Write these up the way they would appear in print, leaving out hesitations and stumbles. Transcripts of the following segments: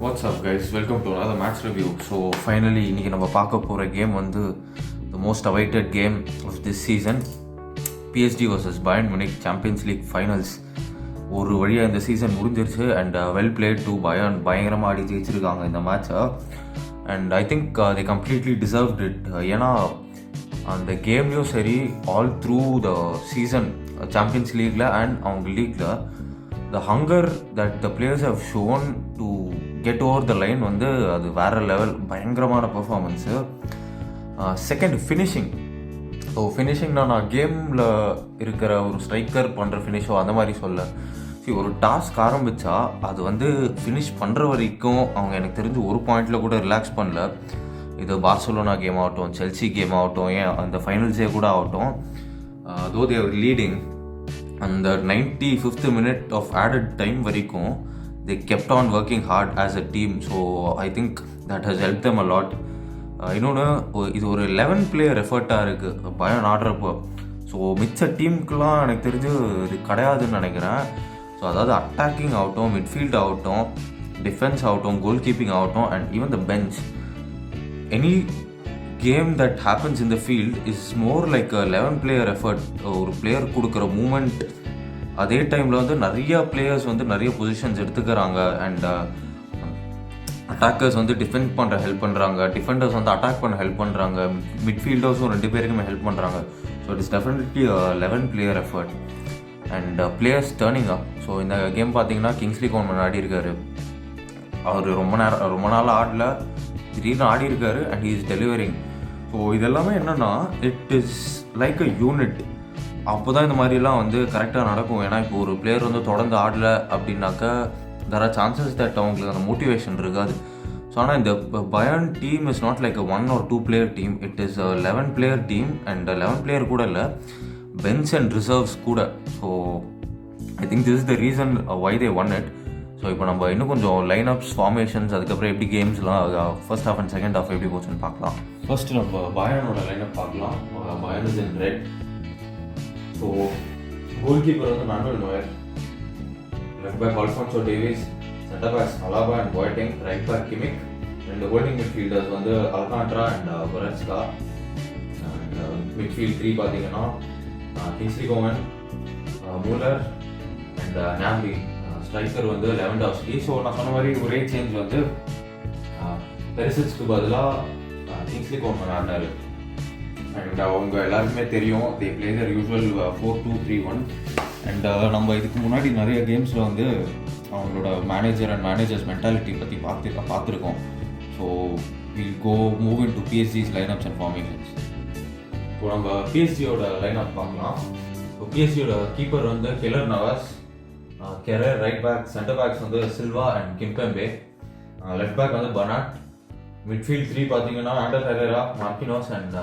What's up guys, welcome to another match review. So finally இன்னைக்கு நம்ம பார்க்க போகிற கேம் வந்து the most awaited game of this season, PSG vs Bayern Munich Champions League Finals. ஒரு வழியாக இந்த season முடிஞ்சிருச்சு and well played to Bayern பயங்கரமாக ஆடி ஜெயிச்சிருக்காங்க இந்த மேட்சை. And I think they completely deserved it. ஏன்னா அந்த கேம்லேயும் சரி all through the season champions லீக்கில் அண்ட் அவங்க லீக்கில் the hunger that the players have shown to get over the line வந்து அது வேறு லெவல், பயங்கரமான பர்ஃபார்மன்ஸு. Second finishing. ஸோ ஃபினிஷிங்னா நான் கேமில் இருக்கிற ஒரு ஸ்ட்ரைக்கர் பண்ணுற ஃபினிஷோ அந்த மாதிரி சொல்ல. ஒரு டாஸ்க் ஆரம்பித்தா அது வந்து ஃபினிஷ் பண்ணுற வரைக்கும் அவங்க எனக்கு தெரிஞ்சு ஒரு பாயிண்டில் கூட ரிலாக்ஸ் பண்ணல. இது பார்சலோனா கேம் ஆகட்டும், செல்சி கேம் ஆகட்டும், ஏன் அந்த ஃபைனல்ஸே கூட ஆகட்டும், தோ தே ஆர் லீடிங் அந்த 95th minute of added time வரைக்கும் they kept on working hard as a team. So I think that has helped them a lot. இன்னொன்று, இது ஒரு 11 player எஃபர்ட்டாக இருக்குது பயன் ஆடுறப்போ. ஸோ மிச்ச டீமுக்கெலாம் எனக்கு தெரிஞ்சு இது கிடையாதுன்னு நினைக்கிறேன். ஸோ அதாவது அட்டாக்கிங் ஆகட்டும், மிட்ஃபீல்ட் ஆகட்டும், டிஃபென்ஸ் ஆகட்டும், கோல் கீப்பிங் ஆகட்டும், and even the bench, any game that happens in the field is more like 11 player effort. ஒரு பிளேயர் கொடுக்குற மூமெண்ட், அதே டைமில் வந்து நிறைய பிளேயர்ஸ் வந்து நிறைய பொசிஷன்ஸ் எடுத்துக்கிறாங்க. அண்ட் அட்டாக்கர்ஸ் வந்து டிஃபெண்ட் பண்ணுற ஹெல்ப் பண்ணுறாங்க, டிஃபெண்டர்ஸ் வந்து அட்டாக் பண்ண ஹெல்ப் பண்ணுறாங்க, மிட்ஃபீல்டர்ஸும் 2 பேருக்குமே ஹெல்ப் பண்ணுறாங்க. So it is definitely 11 player effort and players turning up. So இந்த கேம் பார்த்தீங்கன்னா கிங்ஸ்லி கோமன் ஆடி இருக்காரு. அவர் ரொம்ப நாள் ஆடல, திடீர்னு ஆடி இருக்காரு and he is delivering. So இதெல்லாமே என்னென்னா it is like a unit. அப்போ தான் இந்த மாதிரிலாம் வந்து கரெக்டாக நடக்கும். ஏன்னா இப்போ ஒரு பிளேயர் வந்து தொடர்ந்து ஆடலை அப்படின்னாக்கா there are chances that அவங்களுக்கு அந்த மோட்டிவேஷன் இருக்காது. ஸோ ஆனால் இந்த Bayern team is not like 1 or 2 player team, it is 11 player team. And 11 player கூட இல்லை, பெஞ்ச் அண்ட் ரிசர்வ்ஸ் கூட. So I think this is the reason why they won it. ஸோ இப்போ நம்ம இன்னும் கொஞ்சம் லைன் அப்ஸ், ஃபார்மேஷன்ஸ், அதுக்கப்புறம் எப்படி கேம்ஸ்லாம் first half and second half எப்படி போச்சுன்னு பார்க்கலாம். ஃபர்ஸ்ட் நம்ம பயனோட லைன் அப் பார்க்கலாம். Bayern is in red. So goalkeeper வந்து Manuel Neuer, left back Alphonso Davies, centre backs Alaba and Boateng, right back Kimmich, 2 holding midfielders வந்து Alcantara and Goretzka. And midfield 3 பார்த்தீங்கன்னா Kingsley Coman, Muller and Gnabry. Striker வந்து Lewandowski. So நான் சொன்ன மாதிரி ஒரே change வந்து பெரிசிட்ஸ்க்கு பதிலாக கிங்ஸ்லி கோமன் ஆடினார். அண்ட் அவங்க எல்லாருக்குமே தெரியும் தே பிளே தர் யூஸ்வல் 4-2-3-1. அண்ட் நம்ம இதுக்கு முன்னாடி நிறைய கேம்ஸில் வந்து அவங்களோட மேனேஜர் அண்ட் மேனேஜர்ஸ் மென்டாலிட்டி பற்றி பார்த்துருக்கோம். So will go move in to பிஎஸ்சிஸ் லைன் அப்ஸ் அண்ட் ஃபார்மேஷன்ஸ். இப்போ நம்ம பிஎஸ்சியோட லைன் அப் பார்க்கலாம். இப்போ பிஎஸ்சியோட கீப்பர் வந்து Keylor Navas, Kehrer right back, centre backs வந்து Silva and Kimpembe, left back வந்து பனாட், மிட்ஃபீல்ட் 3 பார்த்தீங்கன்னா ஆண்டர் ஹெரேரா, மார்க்கினோஸ் அண்ட்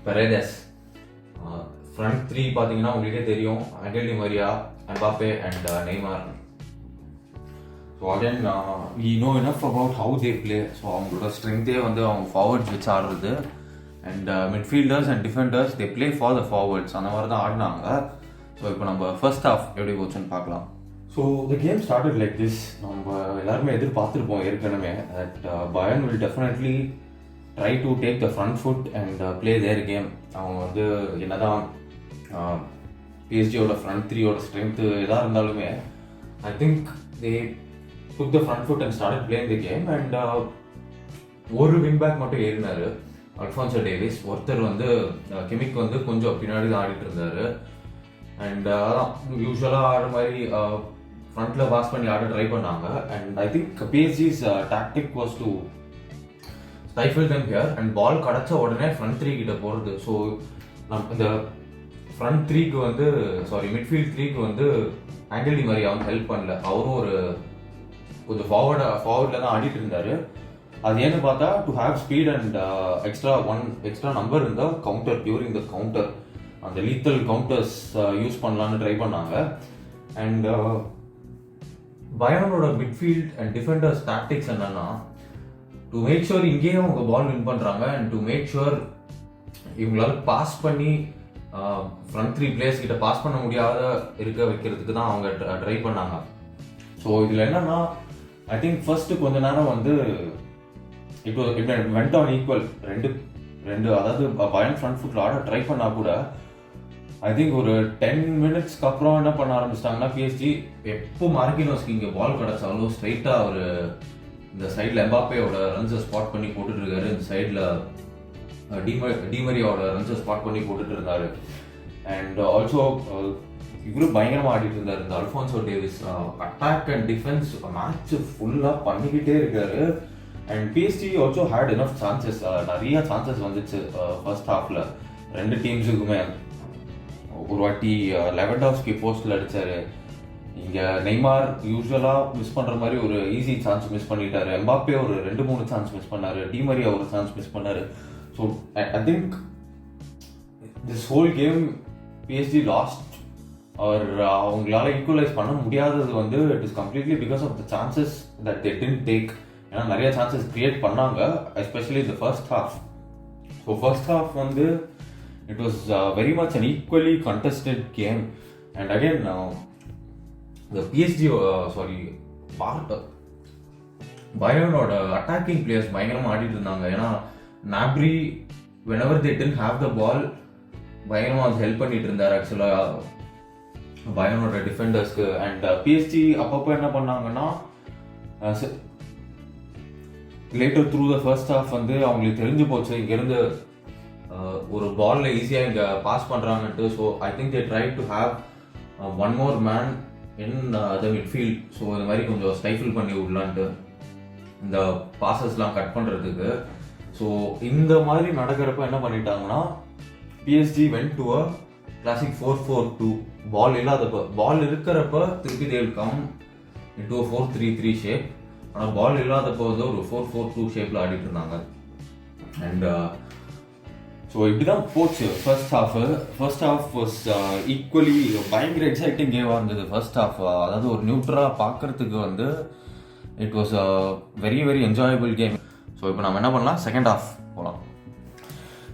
பெரேதஸ். ஃப்ரண்ட் 3 பார்த்தீங்கன்னா உங்களுக்கே தெரியும், Angel Di Maria, Mbappe and Neymar. So again we know enough about how they play. ஸோ அவங்களோட ஸ்ட்ரென்த்தே வந்து அவங்க ஃபார்வர்ட்ஸ் வச்சு ஆடுறது. And midfielders and defenders they play for the forwards, அந்த மாதிரி தான் ஆடினாங்க. ஸோ இப்போ நம்ம ஃபர்ஸ்ட் ஹாஃப் எப்படி போச்சுன்னு பார்க்கலாம். So the game started like this. நம்ம எல்லாருமே எதிர்பார்த்துருப்போம் ஏற்கனவே that Bayern will definitely try to take the front foot and play their game. அவங்க வந்து என்னதான் பிஎஸ்ஜியோட ஃப்ரண்ட் 3யோட ஸ்ட்ரென்த்து எதாக இருந்தாலுமே I think they took the front foot and started playing the game. And ஒரு விங் பேக் மட்டும் ஏறினார், அல்ஃபான்சோ டேவிஸ். ஒருத்தர் வந்து கிமிக் வந்து கொஞ்சம் பின்னாடி தான் ஆடிட்டு இருந்தார். அண்ட் அதான் யூஸ்வலாக ஆடுற மாதிரி ஃப்ரண்ட்டில் பாஸ் பண்ணி ஆட ட்ரை பண்ணாங்க. அண்ட் ஐ திங்க் பிஎஸ்ஜிஸ் tactic was to stifle them here and ball கிடச்ச உடனே ஃப்ரண்ட் 3 கிட்ட போகிறது. ஸோ நம்ம இந்த ஃப்ரண்ட் 3க்கு வந்து மிட்ஃபீல்ட் 3க்கு வந்து ஆங்கல் டி மரியா வந்து ஹெல்ப் பண்ணல. அவரும் ஒரு கொஞ்சம் ஃபார்வர்டில் தான் ஆடிட்டு இருந்தார். அது ஏன்னு பார்த்தா to have speed and extra number இருந்தால் கவுண்டர் டியூரிங் த கவுண்டர், அந்த லீத்தல் கவுண்டர்ஸ் யூஸ் பண்ணலான்னு ட்ரை பண்ணாங்க. அண்ட் பயனோட மிட்ஃபீல்ட் அண்ட் டிஃபெண்டர்ஸ் டாக்டிக்ஸ் என்னன்னா டு மேக் ஷுர் இங்கேயும் அவங்க பால் வின் பண்ணுறாங்க அண்ட் டு மேக் ஷுர் இவங்களால பாஸ் பண்ணி ஃப்ரண்ட் 3 பிளேயர்ஸ் கிட்ட பாஸ் பண்ண முடியாத இருக்க வைக்கிறதுக்கு தான் அவங்க ட்ரை பண்ணாங்க. ஸோ இதில் என்னன்னா ஐ திங்க் ஃபர்ஸ்ட் கொஞ்ச நேரம் வந்து இட் வெண்ட் ஆன் ஈக்குவல். ரெண்டு அதாவது பயன் ஃப்ரண்ட் ஃபுட்ல ஆட ட்ரை பண்ணா கூட ஐ திங்க் ஒரு 10 மினிட்ஸ்க்கு அப்புறம் என்ன பண்ண ஆரம்பிச்சிட்டாங்கன்னா பிஎஸ்ஜி எப்போ மார்க்கினோஸ்க்கு இங்கே பால் கிடச்சாலும் ஸ்ட்ரைட்டாக ஒரு இந்த சைடில் எம்பாப்பேயோட ரன்ஸை ஸ்பாட் பண்ணி போட்டுட்டு இருக்காரு, இந்த சைடில் டிமரியோட ரன்ஸை ஸ்பாட் பண்ணி போட்டுட்டு இருந்தாரு. அண்ட் ஆல்சோ இவரும் பயங்கரமாக ஆடிட்டு இருந்தார். இந்த Alphonso Davies attack and defence match ஃபுல்லாக பண்ணிக்கிட்டே இருக்காரு. And PSG also had enough chances, நிறைய சான்சஸ் வந்துச்சு ஃபர்ஸ்ட் ஹாஃப்ல ரெண்டு டீம்ஸுக்குமே. ஒரு வாட்டி லெவன்டாவ்ஸ்கி போஸ்ட்ல அடிச்சாரு. இங்க நெய்மார் யூஸ்வலா மிஸ் பண்ற மாதிரி ஒரு ஈஸி சான்ஸ் மிஸ் பண்ணிட்டாரு. எம்பாப்பே ஒரு 2-3 சான்ஸ் மிஸ் பண்ணாரு. டிமரியா ஒரு சான்ஸ் மிஸ் பண்ணாரு. So I think this whole game PSG lost or அவங்களால ஈக்குவலைஸ் பண்ண முடியாதது வந்து it is completely because of the chances that they didn't take. ஏன்னா நிறைய சான்சஸ் கிரியேட் பண்ணாங்க, எஸ்பெஷலி இந்த first half. So first half வந்து it was very much an equally contested game. And again the PSG Bayernோட attacking players பயங்கரமா ஆடிட்டு இருந்தாங்க. ஏன்னா நாப்ரி whenever they didn't have the ball பயங்கரமா ஹெல்ப் பண்ணிட்டு இருந்தார் ஆக்சுவலா பயனோட டிஃபெண்டர்ஸ்க்கு. அண்ட் பிஎஸ்ஜி அப்பப்போ என்ன பண்ணாங்கன்னா later through the first half வந்து அவங்களுக்கு தெரிஞ்சு போச்சு இங்கிருந்து ஒரு பால்ல ஈஸியா இங்க பாஸ் பண்றாங்கன்ட்டு. So I think they try to have one more man in the midfield. ஸோ இந்த மாதிரி கொஞ்சம் ஸ்டைஃபில் பண்ணி விடலான்ட்டு இந்த பாசஸ்லாம் கட் பண்றதுக்கு. ஸோ இந்த மாதிரி நடக்கிறப்ப என்ன பண்ணிட்டாங்கன்னா PSG went to a classic 4-4-2. பால் இல்லாதப்ப, பால் இருக்கிறப்ப திருப்பி they will come into 4-3-3 shape. ஆனால் பால் இல்லாதப்போ வந்து ஒரு 4-4-2 ஷேப்ல ஆடிட்டு இருந்தாங்க. அண்ட் ஸோ இப்படிதான் போச்சு first half. First half was equally பயங்கர எக்ஸைட்டிங் கேமாக இருந்தது ஃபர்ஸ்ட் ஹாஃப். அதாவது ஒரு நியூட்ரலாக பார்க்கறதுக்கு வந்து it was a very very enjoyable game. So இப்போ நம்ம என்ன பண்ணலாம், செகண்ட் ஹாஃப் போகலாம்.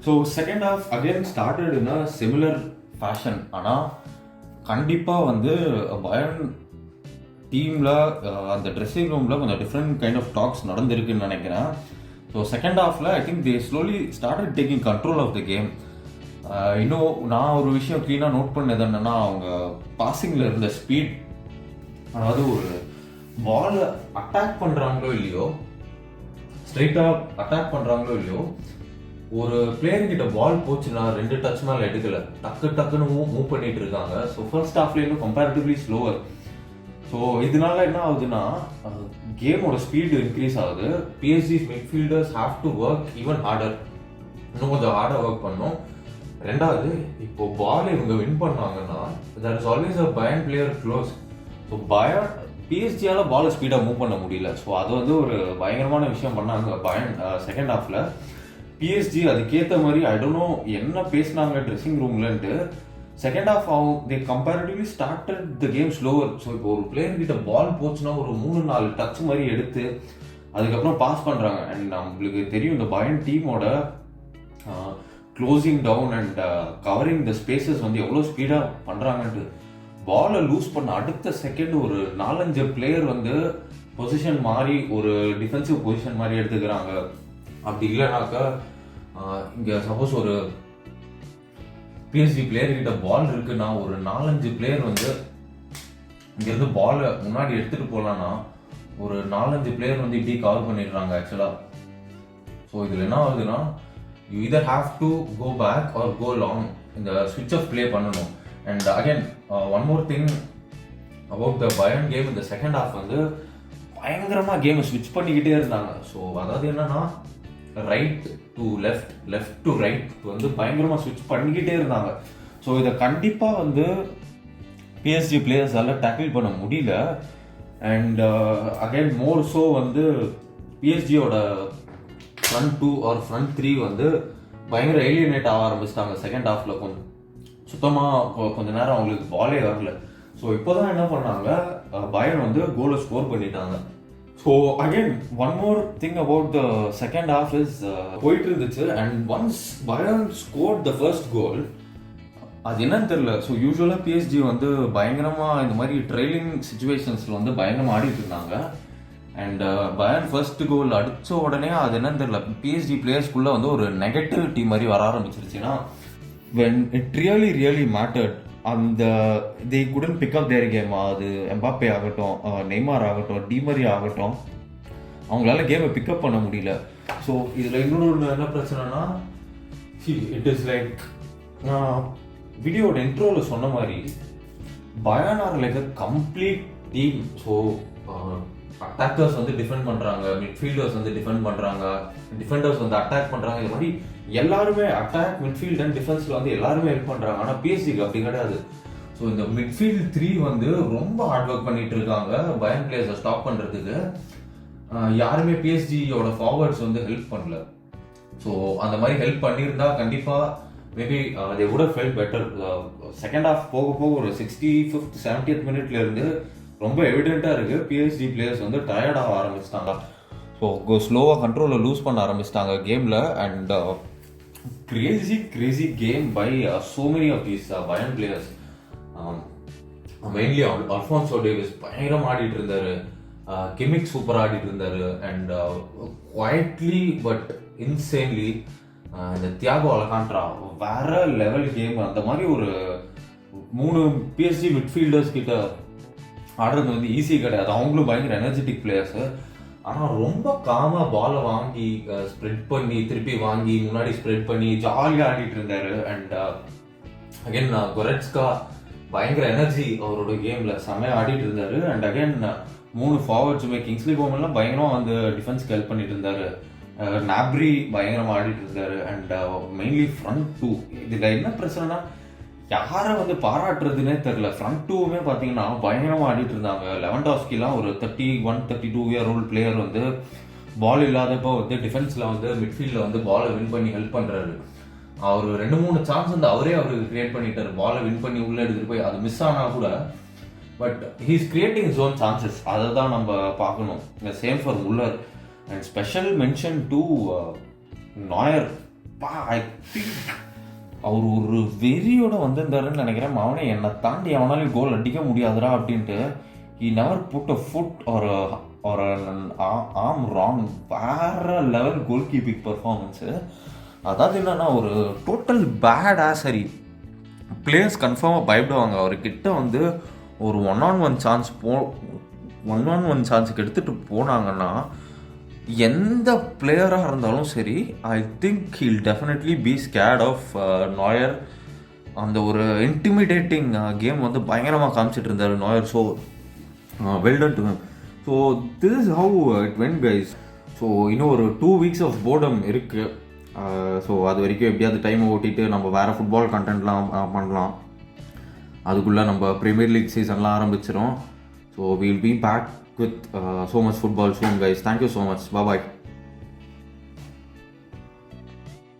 So second half again started in a similar fashion. ஆனால் கண்டிப்பாக வந்து பயன் டீமில் அந்த ட்ரெஸ்ஸிங் ரூமில் கொஞ்சம் டிஃப்ரெண்ட் கைண்ட் ஆஃப் டாக்ஸ் நடந்திருக்குன்னு நினைக்கிறேன். ஸோ செகண்ட் ஹாஃபில் I think they slowly started taking control of the game. இன்னும் நான் ஒரு விஷயம் க்ளீனாக நோட் பண்ணது என்னென்னா அவங்க பாசிங்கில் இருந்த ஸ்பீட். அதாவது ஒரு பாலை அட்டாக் பண்ணுறாங்களோ இல்லையோ, ஸ்ட்ரைட்டாக அட்டாக் பண்ணுறாங்களோ இல்லையோ, ஒரு பிளேயர்கிட்ட பால் போச்சுன்னா 2 டச் மேலே எடுக்கல, டக்குன்னு மூவ் பண்ணிட்டு இருக்காங்க. ஸோ ஃபர்ஸ்ட் ஹாஃப்ல இன்னும் கம்பேரிட்டிவ்லி ஸ்லோவர். ஸோ இதனால என்ன ஆகுதுன்னா கேமோட ஸ்பீடு இன்க்ரீஸ் ஆகுது. பிஎஸ்ஜிஸ் midfielders have to work even harder, இன்னும் கொஞ்சம் ஹார்டர் ஒர்க் பண்ணும். ரெண்டாவது, இப்போ பால் இவங்க வின் பண்ணாங்கன்னா தட் இஸ் ஆல்வேஸ் அ பயன் பிளேயர் க்ளோஸ். ஸோ பிஎஸ்ஜியால பால் ஸ்பீடாக மூவ் பண்ண முடியல. ஸோ அது வந்து ஒரு பயங்கரமான விஷயம் பண்ணாங்க பயன் செகண்ட் ஹாஃப்ல. பிஎஸ்ஜி அதுக்கேற்ற மாதிரி ஐ டோன்ட் நோ என்ன பேசினாங்க ட்ரெஸ்ஸிங் ரூம்லன்ட்டு. Second half they comparatively started the game slower. So இப்போ ஒரு பிளேயர் கிட்ட பால் போச்சுன்னா ஒரு 3-4 டச் மாதிரி எடுத்து அதுக்கப்புறம் பாஸ் பண்ணுறாங்க. அண்ட் நம்மளுக்கு தெரியும் இந்த பயன் டீமோட closing down and covering the spaces வந்து எவ்வளோ ஸ்பீடாக பண்ணுறாங்கன்ட்டு. பாலை லூஸ் பண்ண அடுத்த செகண்ட் ஒரு 4-5 பிளேயர் வந்து பொசிஷன் மாறி ஒரு டிஃபென்சிவ் பொசிஷன் மாதிரி எடுத்துக்கிறாங்க. அப்படி இல்லைனாக்கா இங்கே சப்போஸ் ஒரு பிஎஸ்ஜி பிளேயர் கிட்ட பால் இருக்குன்னா ஒரு 4-5 பிளேயர் வந்து இங்கேருந்து பாலை முன்னாடி எடுத்துகிட்டு போகலான்னா ஒரு 4-5 பிளேயர் வந்து இப்படி கவர் பண்ணிடுறாங்க ஆக்சுவலாக. ஸோ இதில் என்ன ஆகுதுன்னா you either have to go back or go long, இந்த ஸ்விட்ச் ஆஃப் பிளே பண்ணணும். And again one more thing about the Bayern game, இந்த செகண்ட் ஹாஃப் வந்து பயங்கரமாக கேமை ஸ்விட்ச் பண்ணிக்கிட்டே இருந்தாங்க. ஸோ அதாவது என்னன்னா right to left, left to right வந்து பயங்கரமாக ஸ்விட்ச் பண்ணிக்கிட்டே இருந்தாங்க. ஸோ இதை கண்டிப்பாக வந்து பிஎஸ்ஜி பிளேயர்ஸால் டேக்கிள் பண்ண முடியல. அண்ட் அகைன் மோர் ஸோ வந்து பிஎஸ்ஜியோட ஃப்ரண்ட் 2 ஆர் ஃப்ரண்ட் 3 வந்து பயங்கர ஏலியனேட் ஆக ஆரம்பிச்சிட்டாங்க செகண்ட் ஹாஃப்ல. சுத்தமாக கொஞ்ச நேரம் அவங்களுக்கு பாலே வரல. ஸோ இப்போதான் என்ன பண்ணாங்க, பயன் வந்து கோலை ஸ்கோர் பண்ணிட்டாங்க. So again one more thing about the second half is போயிட்டு இருந்துச்சு. அண்ட் ஒன்ஸ் பயன் ஸ்கோர் த ஃபர்ஸ்ட் கோல், அது என்னன்னு தெரியல. ஸோ யூஸ்வலாக பிஎஸ்ஜி வந்து பயங்கரமாக இந்த மாதிரி ட்ரெயிலிங் சுச்சுவேஷன்ஸில் வந்து பயங்கரமாக ஆடிட்டு இருந்தாங்க. அண்ட் பயன் ஃபர்ஸ்ட் கோல் அடித்த உடனே அது என்னன்னு தெரியல, பிஎஸ்ஜி பிளேயர்ஸ்குள்ளே வந்து ஒரு நெகட்டிவிட்டி மாதிரி வர ஆரம்பிச்சிருச்சுன்னா, when it really mattered, அந்த they couldn't pick up their game. அது எம்பாப்பே ஆகட்டும், நெய்மார் ஆகட்டும், டிமரி ஆகட்டும், அவங்களால கேமை பிக்கப் பண்ண முடியல. ஸோ இதில் இன்னொன்று என்ன பிரச்சனைனா, இட் இஸ் லைக் வீடியோட இன்ட்ரோவில் சொன்ன மாதிரி Bayern are like a complete team. So attackers வந்து டிஃபெண்ட் பண்ணுறாங்க, மிட்ஃபீல்டர்ஸ் வந்து டிஃபெண்ட் பண்ணுறாங்க, டிஃபெண்டர்ஸ் வந்து அட்டாக் பண்ணுறாங்க. இது மாதிரி எல்லாருமே அட்டாக், மிட்ஃபீல்ட் அண்ட் டிஃபென்ஸில் வந்து எல்லாருமே ஹெல்ப் பண்ணுறாங்க. ஆனால் பிஎஸ்சிக்கு அப்படி கிடையாது. ஸோ இந்த மிட்ஃபீல்ட் 3 வந்து ரொம்ப ஹார்ட் ஒர்க் பண்ணிட்டு இருக்காங்க பயன் பிளேயர்ஸை ஸ்டாப் பண்ணுறதுக்கு. யாருமே பிஎஸ்ஜியோட ஃபார்வர்ட்ஸ் வந்து ஹெல்ப் பண்ணல. ஸோ அந்த மாதிரி ஹெல்ப் பண்ணியிருந்தா கண்டிப்பாக maybe they would have felt better. Second half போக போக ஒரு 65th 70th மினிட்ல இருந்து ரொம்ப எவிடென்ட்டாக இருக்குது பிஎஸ்ஜி பிளேயர்ஸ் வந்து டயர்டாக ஆரம்பிச்சிட்டாங்க. ஸோ ஸ்லோவாக கண்ட்ரோலை லூஸ் பண்ண ஆரம்பிச்சிட்டாங்க கேமில். And crazy game by so many of these Bayern players. Mainly Alphonso Davies பயங்கரம் ஆடிட்டு இருந்தாரு, கிமிக் சூப்பர் ஆடிட்டு இருந்தாரு. அண்ட் குவைட்லி பட் இன்சேன்லி இந்த தியாகோ அலகான்ட்ரா வேற லெவல் கேம். அந்த மாதிரி ஒரு 3 பிஎஸ்ஜி மிட்ஃபீல்டர்ஸ் கிட்ட ஆடுறது வந்து ஈஸி கிடையாது. அவங்களும் பயங்கர எனர்ஜெட்டிக் பிளேயர்ஸு. ஆனால் ரொம்ப காமாக பாலை வாங்கி ஸ்ப்ரெட் பண்ணி திருப்பி வாங்கி முன்னாடி ஸ்ப்ரெட் பண்ணி ஜாலியாக ஆடிட்டு இருந்தாரு. அண்ட் அகைன் கொரெட்ஸ்கா பயங்கர எனர்ஜி அவரோட கேமில் செம்மையாக ஆடிட்டு இருந்தாரு. அண்ட் அகைன் 3 ஃபார்வர்ட்ஸுமே கிங்ஸ்லி கோமெல்லாம் பயங்கரமாக வந்து டிஃபென்ஸ்க்கு ஹெல்ப் பண்ணிட்டு இருந்தாரு. நாப்ரி பயங்கரமாக ஆடிட்டு இருந்தாரு. அண்ட் மெயின்லி ஃப்ரண்ட் 2 இதில் என்ன பிரச்சனைனா யாரை வந்து பாராட்டுறதுன்னே தெரில. ஃப்ரண்ட் 2மே பார்த்தீங்கன்னா பயங்கரமாக ஆடிட்டு இருந்தாங்க. லெவன்டாஸ்கிலாம் ஒரு 32 இயர் ஓல்டு பிளேயர் வந்து பால் இல்லாதப்போ வந்து டிஃபென்ஸில் வந்து மிட்ஃபீல்டில் வந்து பாலை வின் பண்ணி ஹெல்ப் பண்ணுறாரு. அவர் 2-3 சான்ஸ் வந்து அவருக்கு கிரியேட் பண்ணிட்டாரு, பாலை வின் பண்ணி உள்ளே எடுத்துகிட்டு போய். அது மிஸ் ஆனால் கூட but he's creating his own chances. அதை தான் நம்ம பார்க்கணும். Same for Muller. And special mention to Neuer. I think அவர் ஒரு வெறியோட வந்திருந்தாருன்னு நினைக்கிறேன். அவனே என்னை தாண்டி அவனாலையும் கோல் அடிக்க முடியாதுடா அப்படின்ட்டு he never put a foot or an arm wrong. வேற லெவல் கோல் கீப்பிங் பர்ஃபார்மன்ஸு. அதாவது என்னன்னா ஒரு டோட்டல் பேட் ஆசரி. பிளேயர்ஸ் கன்ஃபார்மாக பயப்படுவாங்க அவர்கிட்ட வந்து ஒரு 1-on-1 சான்ஸுக்கு எடுத்துகிட்டு போனாங்கன்னா எந்த பிளேயராக இருந்தாலும் சரி, I think he'll definitely be scared of Neuer. அந்த ஒரு இன்டிமிடேட்டிங் கேம் வந்து பயங்கரமாக காமிச்சிட்டு இருந்தார் Neuer. So well done to him. So this is how it went guys. So இன்னும் ஒரு 2 weeks ஆஃப் போர்டம் இருக்குது. ஸோ அது வரைக்கும் எப்படியாவது டைமை ஓட்டிட்டு நம்ம வேறு ஃபுட்பால் கண்டென்ட்லாம் பண்ணலாம். அதுக்குள்ளே நம்ம ப்ரீமியர் லீக் சீசன்லாம் ஆரம்பிச்சிடும். So will be back with so much football soon guys. Thank you so much. Bye bye.